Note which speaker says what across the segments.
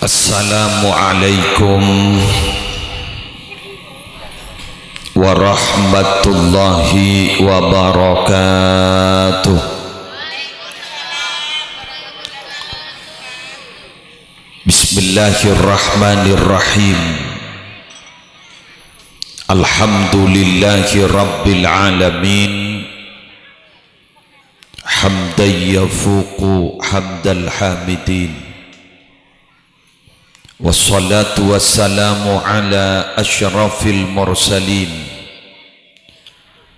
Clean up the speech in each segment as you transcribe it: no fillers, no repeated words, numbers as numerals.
Speaker 1: Assalamualaikum warahmatullahi wabarakatuh. Bismillahirrahmanirrahim. Alhamdulillahi rabbil alamin. Hamdan yafuqu hamdal hamidin. Wassalatu wassalamu ala asyrafil mursalin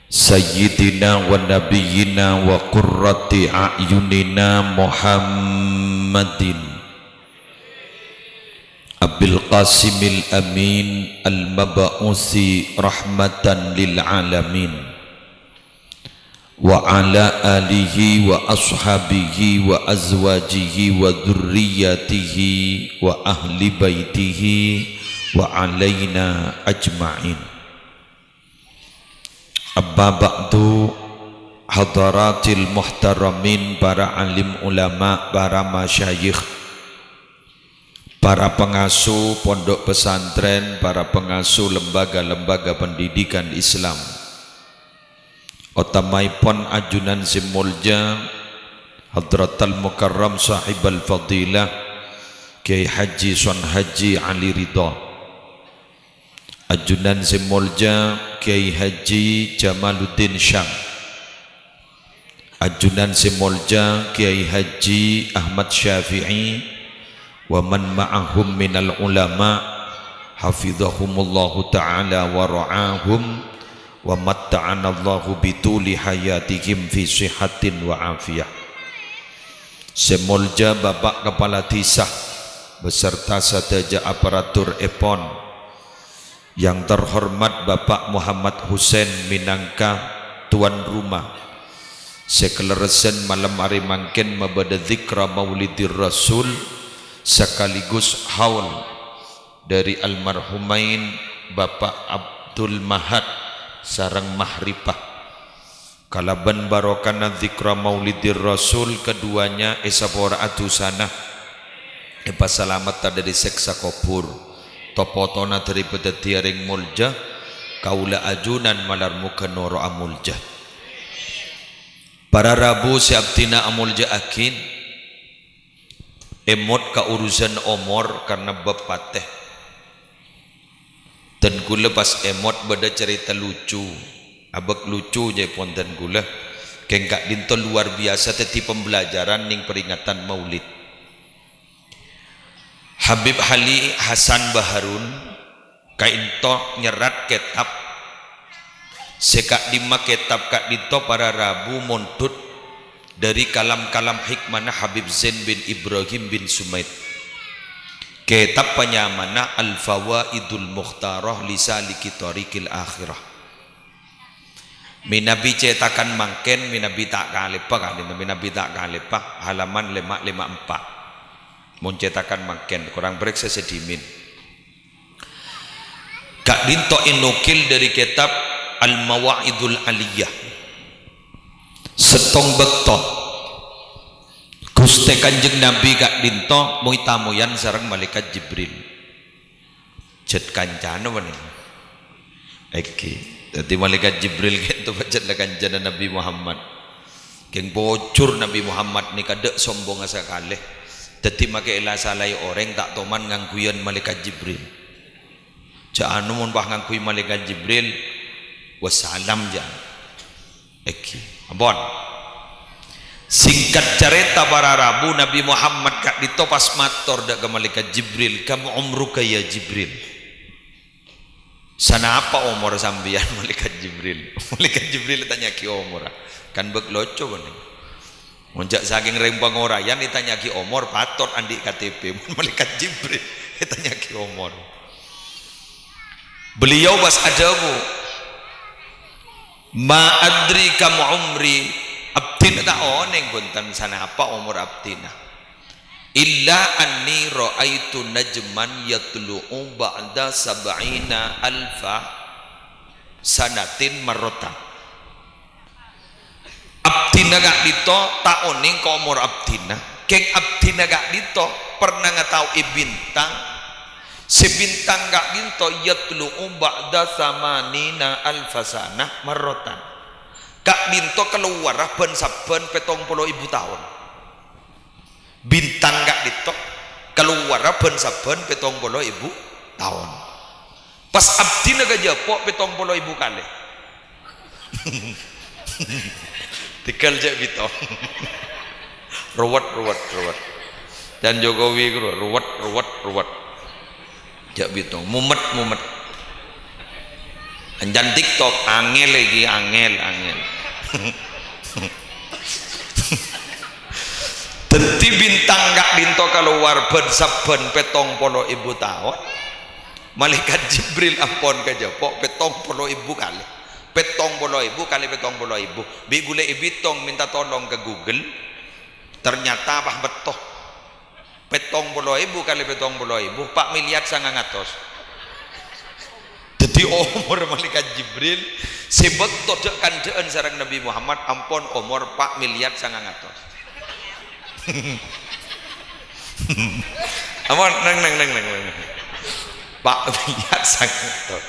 Speaker 1: Sayyidina wa nabiyyina wa qurrati a'yunina Muhammadin Abil Qasimil Amin Al-Maba'usi rahmatan lil alamin wa ala alihi wa ashabihi wa azwajihi wa dhurriyyatihi wa ahli baitihi wa alaina ajma'in. Amma ba'du, hadaratil muhtaramin, para alim ulama, para masyayikh, para pengasuh pondok pesantren, para pengasuh lembaga-lembaga pendidikan Islam, utamaipun ajunan simulja Hadratal Mukarram Sahibal Fadilah Kiai Haji Son Haji Ali Ridha, ajunan simulja Kiai Haji Jamaluddin Syam, ajunan simulja Kiai Haji Ahmad Syafi'i wa man ma'ahum minal ulama hafizahumullahu ta'ala wa ra'ahum wa matta'anallahu bituli hayatihim fi sihatin wa afiyah. Semolja Bapak Kepala Desa beserta sahaja aparatur EPON, yang terhormat Bapak Muhammad Hussein minangka tuan rumah sekeleresan malam hari mangken mabada dzikra maulidir rasul sekaligus haul dari almarhumain Bapak Abdul Mahad sarang mahrifah kalaban barokana dzikra maulidir rasul, keduanya esapora atusana epa salamat dari seksa kubur topotona daripada tiaring mulja kaula ajunan malar muka noro amulja. Para rabu si abtina amulja akin emot ka urusan omor karena bapateh dan gula pas emot beda cerita lucu abek lucu je ponten gula kengkak dinto luar biasa teti pembelajaran ning peringatan maulid. Habib Ali Hasan Baharun kainto nyerat kitab sekak dima kitab kak dinto para rabu montut dari kalam-kalam hikmana Habib Zain bin Ibrahim bin Sumaid. Kitab penyamana Al-Fawaidul Mukhtarah Lisaliki Thariqil Akhirah. Minabi cetakan mangken minabi tak kalepak minabi tak kalepak halaman 554. Mun cetakan mangken kurang bereksa sedimin. Kak dinto inukil dari kitab Al-Mawaidul Aliyah. Setong bekto Gusti Kanjeng Nabi kak dinto muitamuyan sareng malaikat Jibril. Jet kancana wani. Eki. Dadi malaikat Jibril gitu bajet la kanjana Nabi Muhammad. Keng bocor Nabi Muhammad ni kadek sombong asa kalih. Dadi make ela salai orang tak toman ngangguyan malaikat Jibril. Ja anu mun bah ngangguy malaikat Jibril wassalam ja. Eki. Ampun. Singkat cerita para rabu Nabi Muhammad kak ditopas mator dak ke malaikat Jibril, kamu umruka ya Jibril. Sana apa umur sambian malaikat Jibril? Malaikat Jibril tanya ki umur. Kan bek loco kan. Muncak saking rempang orayan ditanya ki umur patot andi KTP. Malaikat Jibril ditanya ki umur. Beliau was adabu. Ma adri kamu umri abdina tak oneng buntan sana apa umur abdina illa anni ra'aitu najman yatlu'u ba'da sab'ina alfa sanatin marratan. Abdina gak dito taoning ko umur abdina keng abdi nagak dito pernah ngatau bintang sebintang gak ginto yatlu'u ba'da samanina alfasana marrotan kak binto keluar ben saben 70.000 tahun bintang gak dito keluar ben saben 70.000 tahun pas abdi naga jepok 70.000 kali tikal jak bito ruwet dan Jokowi ruwet jak bito mumet anjan TikTok angel lagi angel tenti bintang gak binto keluar ben saben 70.000 tahun malaikat Jibril ampun ke jepok 70.000 kali 70.000 kali 70.000 bi gule ibitong minta tolong ke Google ternyata apa betul 70.000 kali 70.000 4 miliar 900 jadi umur malaikat Jibril sebab todek kandaan sareng Nabi Muhammad ampun umur 4 miliar 900 ampun neng 4 miliar 900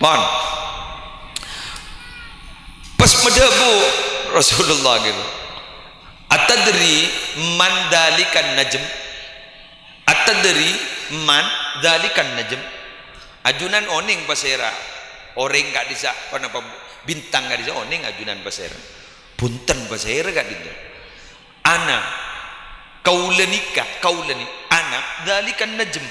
Speaker 1: pon pas medebu Rasulullah gitu atadri man dalikan najm atadri man dalikan najm ajunan oning pasera orang gak bisa kenapa bintang gak bisa oning ajunan pasera punten pasera gak bisa ana kaulani ana dalikan najm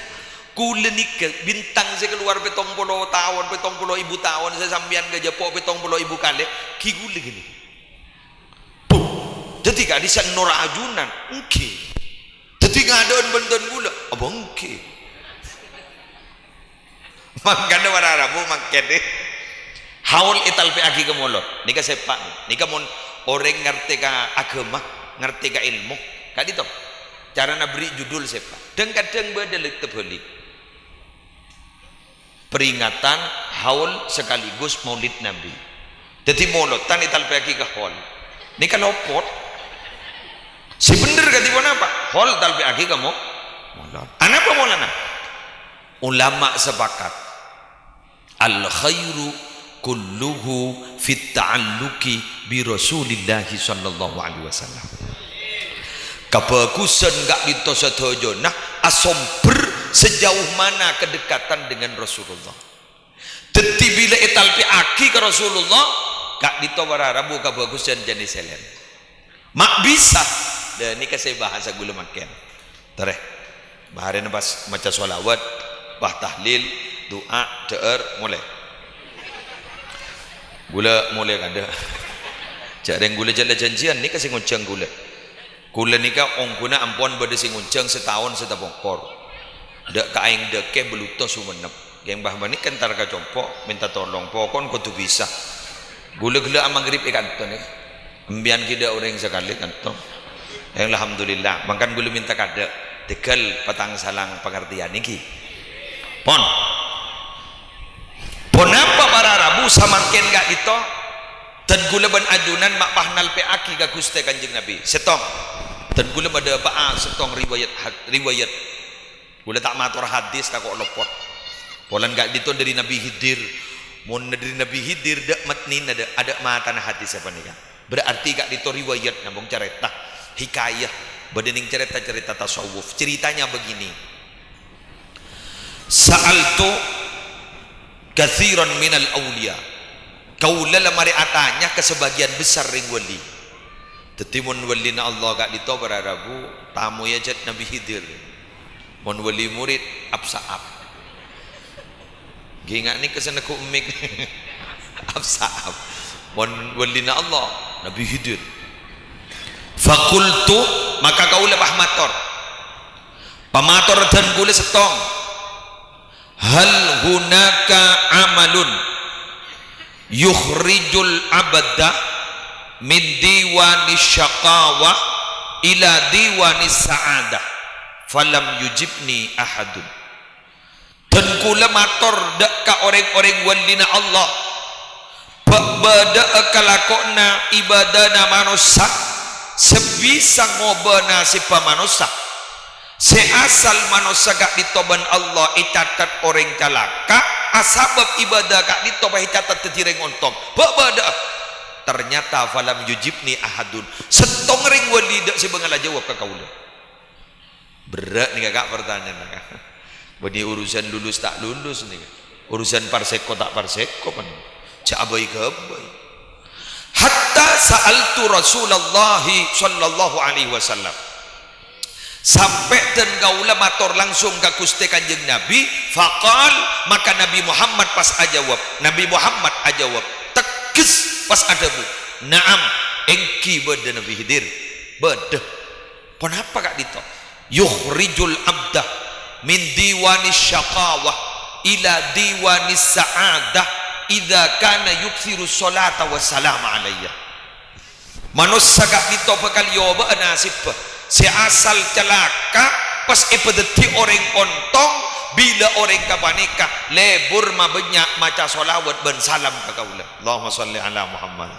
Speaker 1: kulenika bintang saya keluar 70 tahun 70.000 tahun saya sambian gajah pok 70.000 kali kigule gini jadi gak bisa nora ajunan oke jadi gak ada benton gula abang oke makanya para Arabu makanya haul ital pe agi kemolot nika sepak nika mon orang ngerti ka agama ngerti ka ilmu kak itu cara nabri judul sepak dan kadang bedelik terbalik peringatan haul sekaligus maulid Nabi jadi molotan ital pe agi ke haul nika lopot si bener gak tiba apa haul ital pe agi kamu molot anak apa molana ulama sepakat al khairu kulluhu fit ta'alluqi bi Rasulillah sallallahu alaihi wasallam kebagusan gak ditosodojo nah asomber sejauh mana kedekatan dengan Rasulullah teti bila italpi aki ke Rasulullah gak ditawara rabu kebagusan jenis selen mak bisa dan ini kasih bahasa gula makin tereh baharin pas maca sholawat bah tahlil doa deer mulai gula mulai kada cak yang gula jala janjian ni kasih nguncang gula nikah ongkuna ampun bade sing nguncang setahun setapokor dak kaing deke beluto sumenep yang bah bani kentar ka compok minta tolong pokon kudu bisa gula-gula magrib ikan to ni embian kita orang sekali kan to yang alhamdulillah makan gula minta kada tegal petang salang pengertian niki pon apa para Rabu samakin gak itu dan gula ban ajunan mak pahnal pe aki ka Gusti Kanjeng Nabi setong dan gula ada apa setong riwayat gula tak matur hadis tak kok lopot polan gak itu dari Nabi Hidir mun dari Nabi Hidir dak matnin ada matan hadis apa nih kan berarti gak itu riwayat nambung cerita hikayah badening cerita tasawuf ceritanya begini sa'altu kathiran minal awliya kaula lamari atanya ke sebagian besar ring wali tetimun wali na Allah gak dito para Rabu tamu ya jad Nabi Hidir mon wali murid absaab ginga ni kesana ku umik absaab mon wali na Allah Nabi Hidir fakultu maka kaula pamator dan gula setong hal hunaka amalun yukhrijul abda min diwani syaqawa ila diwani sa'adah falam yujibni ahadun dan kula mator dak ka orang-orang walina Allah bada kalakona ibadana manusia sebisa ngoba nasib manusia seasal manusia gak ditoban Allah icatat orang calaka asabab ibadah gak ditobah icatat tetireng ontong babada ternyata falam yujibni ahadun setong ring wali dak sebengala jawab ke kaula berat nih kakak pertanyaan bani urusan lulus tak lulus nih urusan parseko tak parseko pan cak abai ke abai hatta sa'altu Rasulullah sallallahu alaihi wasallam sampai dan kaula matur langsung ke Gusti Kanjeng Nabi faqal maka Nabi Muhammad pas ajawab Nabi Muhammad ajawab tegas pas adabu naam engki beda Nabi Khidir beda kenapa kak dito yukhrijul abdah min diwanis syaqawah ila diwanis sa'adah idza kana yukthiru salata wassalam alayya manusia gak dito bakal yoba nasib si asal celaka pas ipedeti orang ontong bila orang kapanika lebur mabanyak maca solawat ben salam ke kaula Allahumma sholli ala Muhammad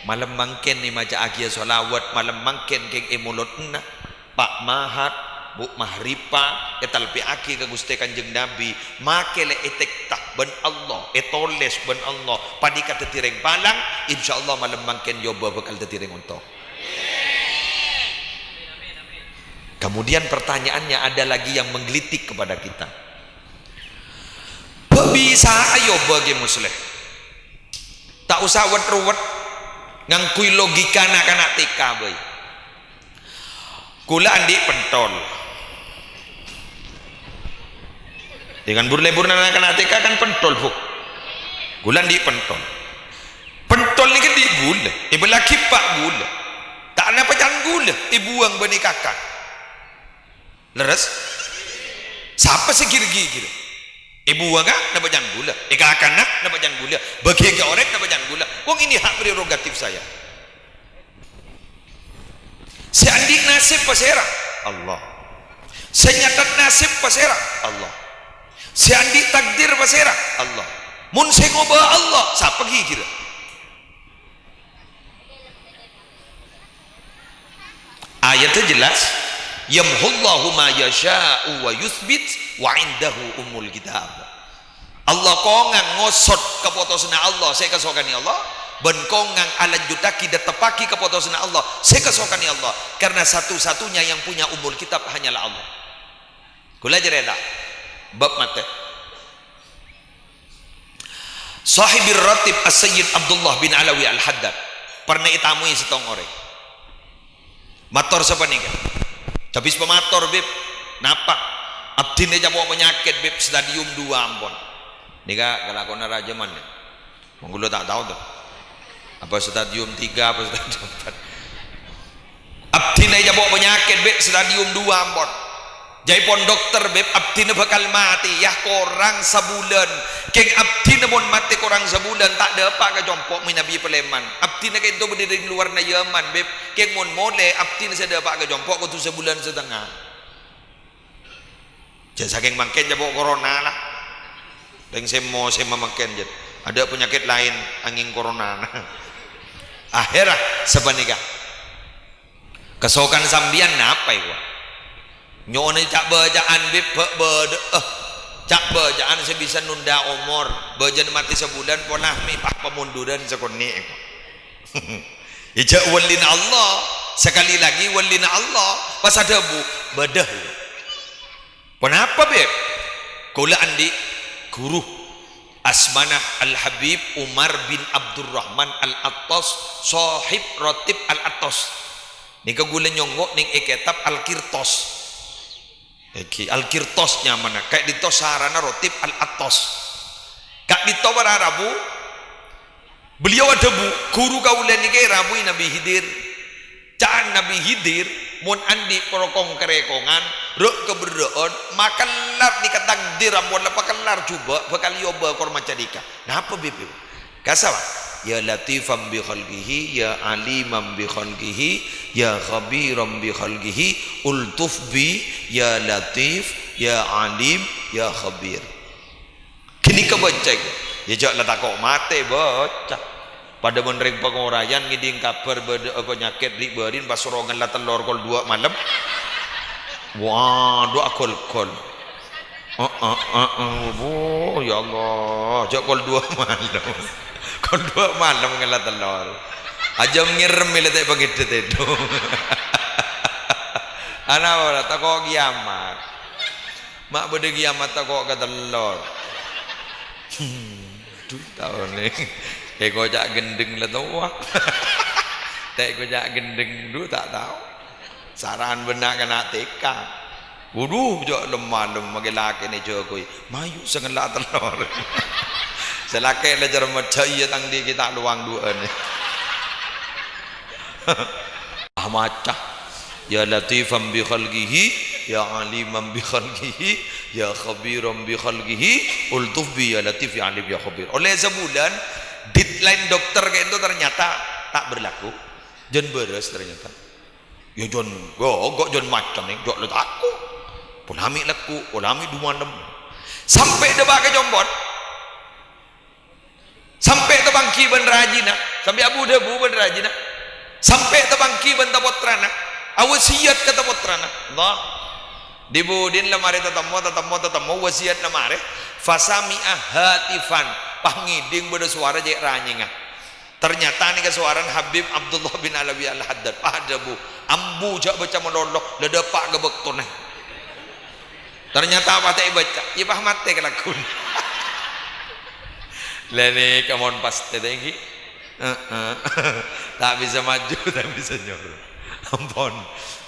Speaker 1: malam mangken ni maca agia solawat malam mangken keng emulutna Pak Mahat Bu Mahripa etal pi aki ke Gusti Kanjeng Nabi makele etekta ben Allah etoles ben Allah padika tetireng palang insyaallah malam mangken yoba bakal tetireng ontong. Kemudian pertanyaannya ada lagi yang menggelitik kepada kita. Bisa ayo bagi muslim. Tak usah ruwet ngangkui logika anak-anak TK boy. Kula andi pentol. Dengan burle-burle anak-anak TK kan pentol buk. Kula andi pentol. Pentol ni kan di gula. Ibu laki pak gula. Tak ada pacan gula. Dibuang bani kakak. Leres siapa sih kira-kira ibu agak dapat jangan gula kakak nak dapat jangan gula bagi ke orang dapat jangan gula wong ini hak prerogatif saya seandik nasib pasera Allah senyatat nasib pasera Allah seandik takdir pasera Allah mun sengoba Allah siapa kira ayatnya jelas yamhullahu ma yasha'u wa yuthbit wa indahu umul kitab Allah kongang ngosot keputusan Allah saya kesokani Allah ben kongang ala jutaki datepaki keputusan Allah saya kesokani Allah karena satu-satunya yang punya umul kitab hanyalah Allah kula jereda bab mate sahibir ratib as-sayyid Abdullah bin Alawi al-Haddad pernah itamui setong orang mator sapa nih tapi pemator beb napa abdi ne jamu penyakit beb stadium 2 Ambon nika kelakona raja man monggo tak tahu tuh apa stadium 3 apa stadium 4 abdi ne jamu penyakit beb stadium 2 Ambon jaipon dokter beb abdi ne bakal mati ya korang sebulan keng abdi ne mon mati korang sebulan tak ada apa ke jompok minabi peleman abdi ne kento berdiri di luar na Yaman beb keng mon mole abdi ne sada apa ke jompok kutu sebulan setengah jadi saking mangken jabok corona lah deng semo mangken jet ada penyakit lain angin corona akhirah sepanika kesokan sambian apa itu nyone cak bacaan beb cak bacaan saya bisa nunda umur bajan mati sebulan ponah mi pak pemunduran sekoni ijak walina Allah sekali lagi walina Allah pas ada bu badah kenapa beb kula andi guru Asmanah Al-Habib Umar bin Abdurrahman Al-Attas sahib Ratib Al-Attas nika gula nyonggok ning kitab Al-Qirtos Al-Qirtosnya mana kayak dito sarana Ratib Al-Attas kak dito Rabu beliau ada bu guru kaulen niki Rabu Nabi Khidir can Nabi Khidir mun andi perokong kerekongan ruk keberdoon makan lar ni takdir amun bakal lar coba bakal yoba korma cadika napa bebe kasawa ya latifam bi khalqihi ya alimam bi khalqihi ya khabiram bi khalqihi ultuf bi ya latif ya alim ya khabir kini kebaca ya jak la takok mate bocah pada menering pengurayan ngiding kabar penyakit di berin pasurongan lah telur kol 2 malam. Wah, 2 kol. Oh ya Allah, jok kol 2 malam. Kol 2 malam ngela telur. Aja ngirem ile tak begitu itu. Ana ora takok kiamat. Mak bede kiamat takok ka telur. Duh tahun ni. Kocak gendeng lah tahu. Tak kocak gendeng dulu tak tahu. Saran benak kena teka. Wuduh jok lemah magi laki ni jokoi. Mayu sengelak telur. Selaki le cermat jaya tang di kita luang dua ni. Macah ya latifan bi khalqihi ya aliman bi khalqihi ya khabiran bi khalqihi ultuf bi ya latif ya alim ya khabir. Oleh sebulan deadline dokter kayak itu ternyata tak berlaku. Jon beres ternyata. Ya jon kok jon macam ni dok letak aku. Polami laku, polami 2 malam. Sampai debak ke Jombon. Sampai tebangki ben rajina, sampai Abu Dhabu ben rajina. Sampai tebangki ben tapotrana. Awasiat kata potrana. Allah. Dibudin lamare tetamu wasiat lamare. Fasami'ah hatifan. Pangiding beda suara jek ranyinga. Ternyata ni kesuaran Habib Abdullah bin Alawi Al-Haddad. Pahadabu. Ambu jak baca melolok ledepak gebek tunai. Ternyata apa tak baca? Ya pah mate kelakun. Lene kamon paste tinggi. Tak bisa maju, tak bisa nyorot. Ampun.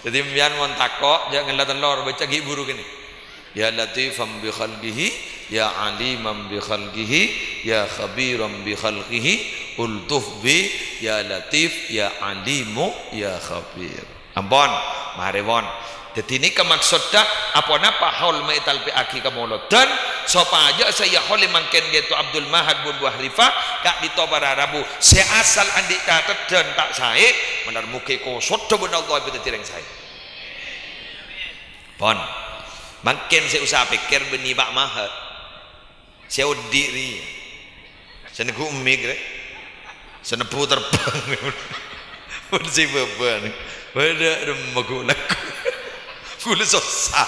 Speaker 1: Jadi mbian mon takok jangan ngela telur baca gi buru gini. Ya latifam bi khalqihi ya aliman bi khalqihi ya khabiran bi khalqihi ultuf bi ya latif ya alimu ya khabir. Ampun, mari mon. Jadi ini kemaksudnya apa napa haul maital pi aki kamolot dan sopa aja saya holi mangken gitu Abdul Mahad bin Buhrifa kak di tobara rabu seasal andi kata dan tak saya benar muke kosot coba Allah itu tireng saya pon mangken saya usah pikir beni bak mahad saya diri saya neku umik saya nepu terbang pun si beban pada remagu laku gula susah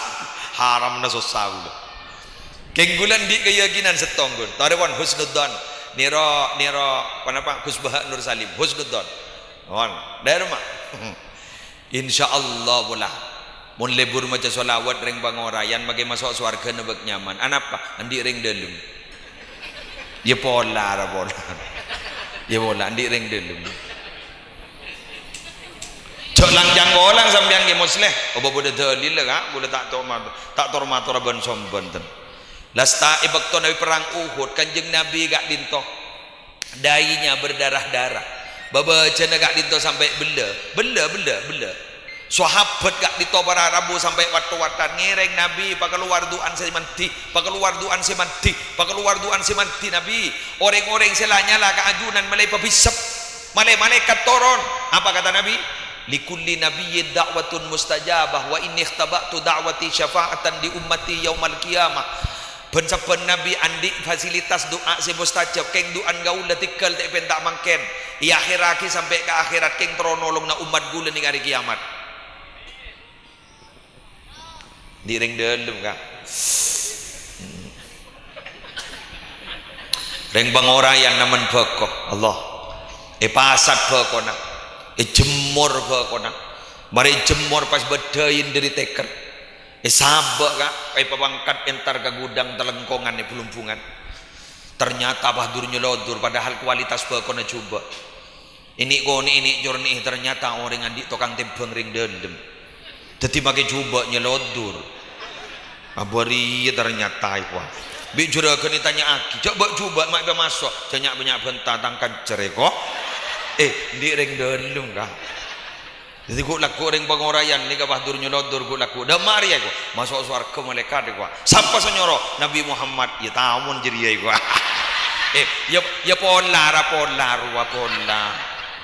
Speaker 1: haram na susah gula kenggulan di keyakinan setonggun tarewan husnudzon niro panapa Kusbah Nur Salim husnudzon wan dari rumah insyaallah bola mun lebur maca solawat ring bangorayan mage masuk swarga nebek nyaman anapa andi ring delum ya pola ya bola andi ring delum cok langjang golang sampean ge musleh obo bodo dalil ka bodo tak tormat raban sombonten lasta ibakto nabi perang Uhud kanjeng nabi gak dinto dainya berdarah-darah babaca gak dinto sampai bela sahabat gak dinto para rabu sampai watu-watan ngereng nabi pakeluar duan semanti nabi orang-orang selanya lah keajunan malai pabisep malaikat toron apa kata nabi likulli nabiyyin da'watun mustajabah wa inni ikhtaba'tu da'wati syafa'atan di ummati yaumal qiyamah ben nabi andi fasilitas doa si mustajab keng duan gaul detikal tak pentak mangken i akhiraki sampai ke akhirat keng tronolong na umat gula ning hari kiamat direng delem ka reng bangorayan naman bako Allah pasat bako na jemur bakona mari jemur pas bedain dari teker sabak kak kayak pabangkat entar ke gudang telengkongan nih pelumpungan ternyata bahdurnya lodur padahal kualitas bakona coba ini jorni ternyata orang andi tokang tembang ring dendem jadi pakai coba nyelodur abari ternyata itu bijura kena tanya aki coba mak masuk banyak bentang tangkan cereko di ring delum kah jadi gua laku ring pengorayan ni ka bahdur nyolodur gua laku dah mari aku masuk swarga malaikat gua sampai senyoro Nabi Muhammad ya tamun jeriai gua ya pola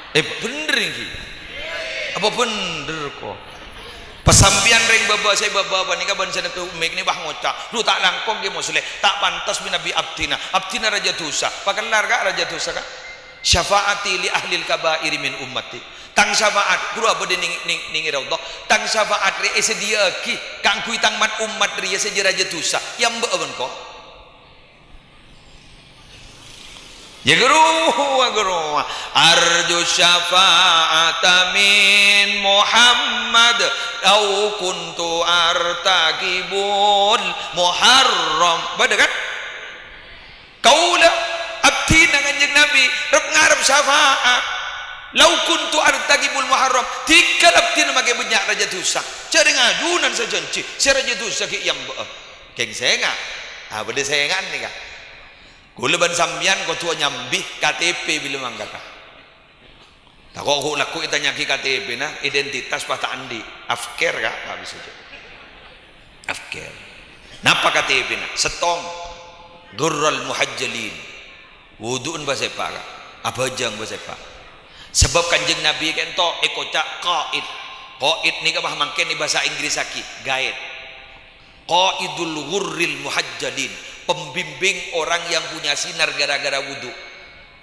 Speaker 1: bener ini apa bener kok pesampian ring baba saya baba ni ka ban sana tu umik ni bah ngocak lu tak langkong ge muslim tak pantas bin Nabi abdina raja dosa pakelar ka raja dosa ka syafaati li ahli kabairi min ummati tang syafaat guru apa ning Allah tang syafaat re sedia ki kang kui tang mat umat ri sejeraja dosa yang beun ko ya guru arju syafaata min Muhammad au kuntu artaqibul muharram bada kan kaula abdi nang Kanjeng Nabi rep ngarep syafaat lau kuntu artaqibul muharram tikal abdi make banyak raja dosa cari ngajunan sajanci si raja dosa ki yang keng senga bede sengan ni ka kula ban sambian ko tua nyambi KTP bila manggata tak kok laku itanya ki KTP nah identitas patah andi afker ka tak bisa je afker napa KTP nah setong gurral muhajjalin wuduun bahasa apa ka abajang bahasa apa sebab Kanjeng Nabi kento ekocak qaid ni ka bah mangken ni bahasa Inggris aki guide qaidul ghurril muhajjalin pembimbing orang yang punya sinar gara-gara wudu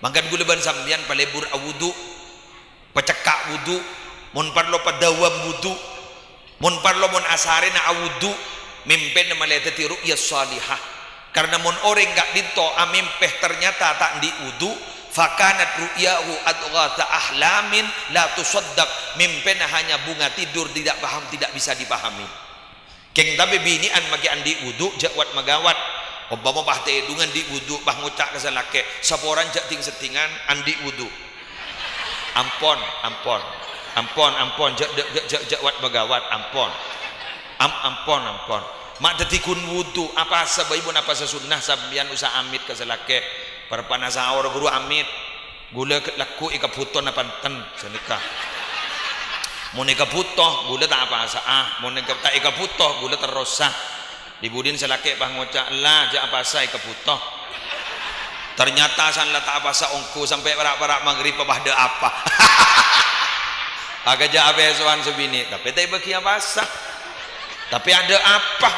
Speaker 1: mangkan gula ban sambian palebur wudu pecekak wudu mun parlo padawam wudu mun parlo mun asare na wudu mimpen na maletati ru'ya salihah karena mun orang gak dinto amimpeh ternyata tak di wudu fakanat ru'yahu adghata ahlamin la tusaddaq mimpen hanya bunga tidur tidak paham tidak bisa dipahami keng tabe binian magi andi wudu jawat magawat umpama bah teedungan di wudu bah ngucak kesalake saporan jak ting setingan andi wudu ampon jak wat bagawat ampon mak detikun wudu apa sabaibun apa sesunnah sambian usah amit kesalake perpana sahur guru amit gula laku ikaputon apa ten senikah mun ikaputoh gula tak apa asa mun tak ikaputoh gula terosah dibudin selake bah ngocak lah jak apa sai keputoh ternyata san lah tak apa sa ongku sampai barak-barak maghrib bah de apa agak jak apa soan sebini tapi tak bagi apa sa tapi ada apa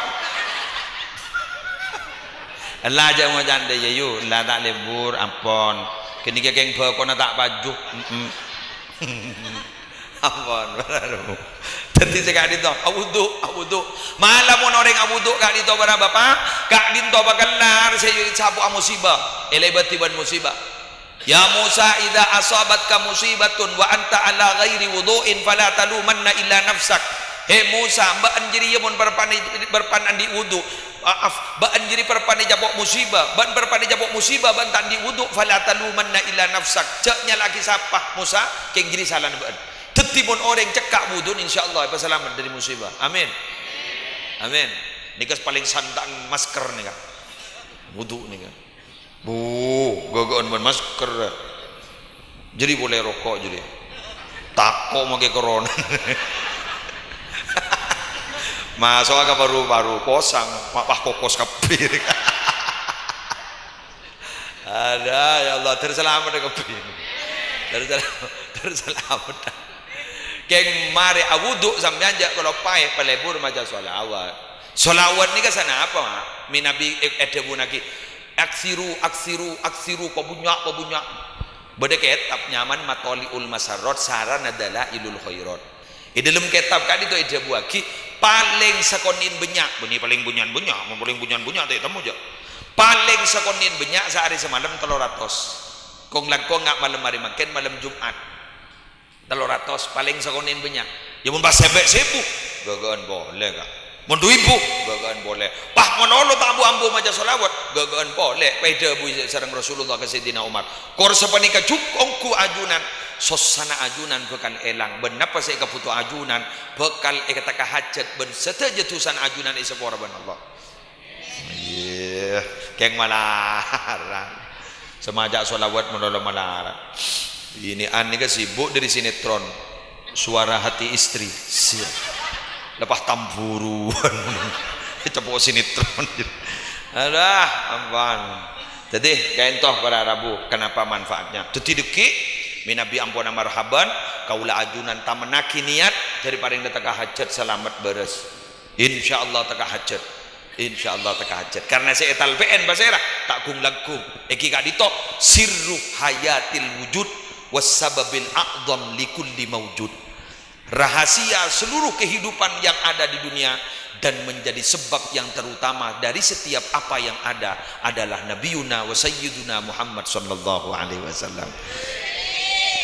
Speaker 1: lah jak ngocak de yu lah tak lebur ampon kini keng bakon tak pajuh ampon baru jadi sekali dito awudu malam mon orang awudu kak dito para bapak kak dito bakalar saya sabu musibah elebati ban musibah ya Musa idza asabatka musibatun wa anta ala ghairi wudu'in fala talumanna illa nafsak he Musa mbak anjiri mon berpan di wudu maaf mbak anjiri perpani jabok musibah ban perpani jabok musibah ban tak di wudu fala talumanna illa nafsak ceknya lagi siapa Musa keng jiri salah ban tetipun orang cekak wudun insyaallah selamat dari musibah amin amin nikas paling santang masker nih kan wudu nih kan gagaan ban masker jadi boleh rokok jadi takut make corona masuk agak baru posang mapah kokos kapir ada ya Allah terselamat kapir terselamat keng mari awudu sampean jak kalau pae pelebur maca solawat ni kasana apa min nabi edebu naki aksiru pabunya beda kitab nyaman matoliul masarrot saran adalah ilul khairat di dalam kitab kan itu edebu aki paling sekonin banyak beni paling bunyan teh temu je paling sekonin banyak sehari semalam 300 kong langkong ngak malam hari makan malam Jumat 300 paling sekonin banyak ya mun pas sebek-sebuk gagaan boleh kak mun duibu gagaan boleh pah monolog tak ambu maca selawat gagaan boleh peda bu sareng Rasulullah ke Sayyidina Umar kor sapanika cukongku ajunan sosana ajunan bekal elang benar pas saya keputu ajunan bekal kata hajat ben seteja tusan ajunan isapora ban Allah iya keng malaran semajak selawat menolong malaran ini aneh kan sibuk dari sinetron suara hati istri lepas tamburuan cepok sinetron alah ampun jadi kain toh para Rabu kenapa manfaatnya detik minabi ampun marhaban kaula ajunan tamenaki niat dari paling datang hajat selamat beres insyaallah taka hajat insyaallah tekajat karena saya talpen basera tak kung lagkung iki kak dito sirru hayatil wujud wasababil a'dham likulli mawjud, rahasia seluruh kehidupan yang ada di dunia dan menjadi sebab yang terutama dari setiap apa yang ada adalah Nabiyuna wa Sayyiduna Muhammad sallallahu alaihi wasallam.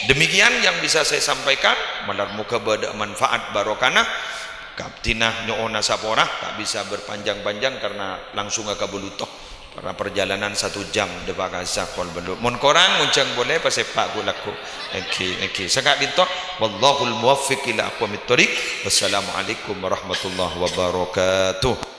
Speaker 1: Demikian yang bisa saya sampaikan, malar muka bada manfaat barokana kaptinah nyoona sapora, tak bisa berpanjang-panjang karena langsung ke bulutoh karena perjalanan 1 jam depa kasakol belum mon korang muncang boleh pasepak gulaku eki sakak dito wallahul muwaffiq ila aqwamit thoriq. Wassalamualaikum warahmatullahi wabarakatuh.